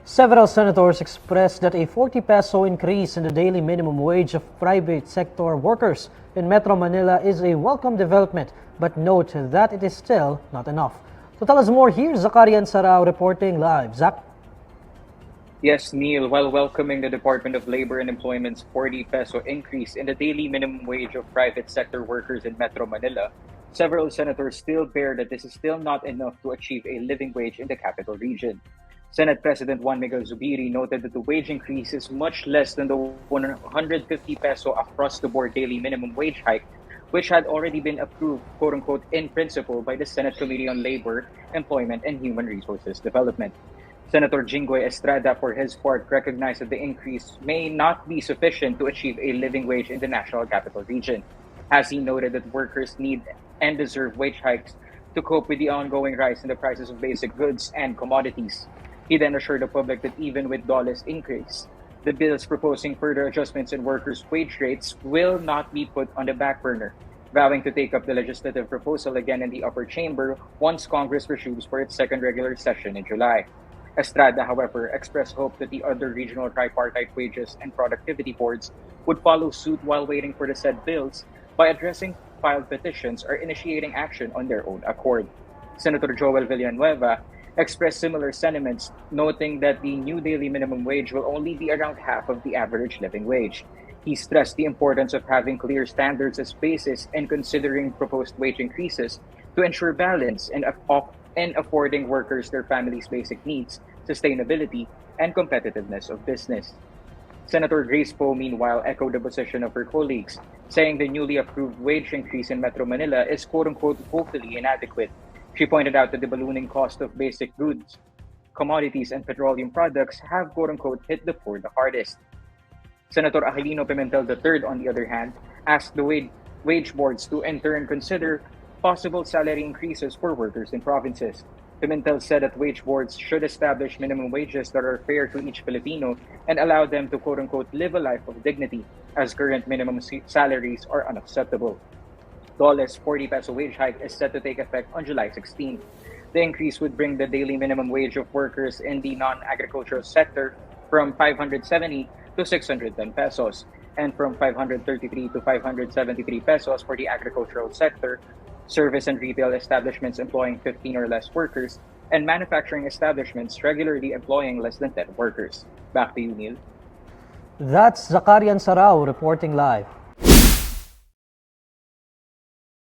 Several senators expressed that a 40 peso increase in the daily minimum wage of private sector workers in Metro Manila is a welcome development, but note that it is still not enough. To tell us more, here's Zakarian Sarao reporting live. Zach? Yes, Neil, while welcoming the Department of Labor and Employment's 40 peso increase in the daily minimum wage of private sector workers in Metro Manila, several senators still bear that this is still not enough to achieve a living wage in the capital region. Senate President Juan Miguel Zubiri noted that the wage increase is much less than the 150 peso across the board daily minimum wage hike, which had already been approved, quote unquote, in principle by the Senate Committee on Labor, Employment, and Human Resources Development. Senator Jinggoy Estrada, for his part, recognized that the increase may not be sufficient to achieve a living wage in the national capital region, as he noted that workers need and deserve wage hikes to cope with the ongoing rise in the prices of basic goods and commodities. He then assured the public that even with Dollars increase, the bills proposing further adjustments in workers' wage rates will not be put on the back burner, vowing to take up the legislative proposal again in the upper chamber once Congress resumes for its second regular session in July. Estrada, however, expressed hope that the other regional tripartite wages and productivity boards would follow suit while waiting for the said bills by addressing filed petitions or initiating action on their own accord. Senator Joel Villanueva expressed similar sentiments, noting that the new daily minimum wage will only be around half of the average living wage. He stressed the importance of having clear standards as basis in considering proposed wage increases to ensure balance and affording workers their families' basic needs, sustainability, and competitiveness of business. Senator Grace Poe, meanwhile, echoed the position of her colleagues, saying the newly approved wage increase in Metro Manila is quote unquote woefully inadequate. She pointed out that the ballooning cost of basic goods, commodities, and petroleum products have quote unquote hit the poor the hardest. Senator Aquilino Pimentel III, on the other hand, asked the wage boards to in turn consider possible salary increases for workers in provinces. Pimentel said that wage boards should establish minimum wages that are fair to each Filipino and allow them to quote unquote live a life of dignity, as current minimum salaries are unacceptable. Dollars 40 peso wage hike is set to take effect on July 16th. The increase would bring the daily minimum wage of workers in the non-agricultural sector from 570 to 610 pesos and from 533 to 573 pesos for the agricultural sector, service and retail establishments employing 15 or less workers, and manufacturing establishments regularly employing less than 10 workers. Back to you, Neil. That's Zakarian Sarao reporting live.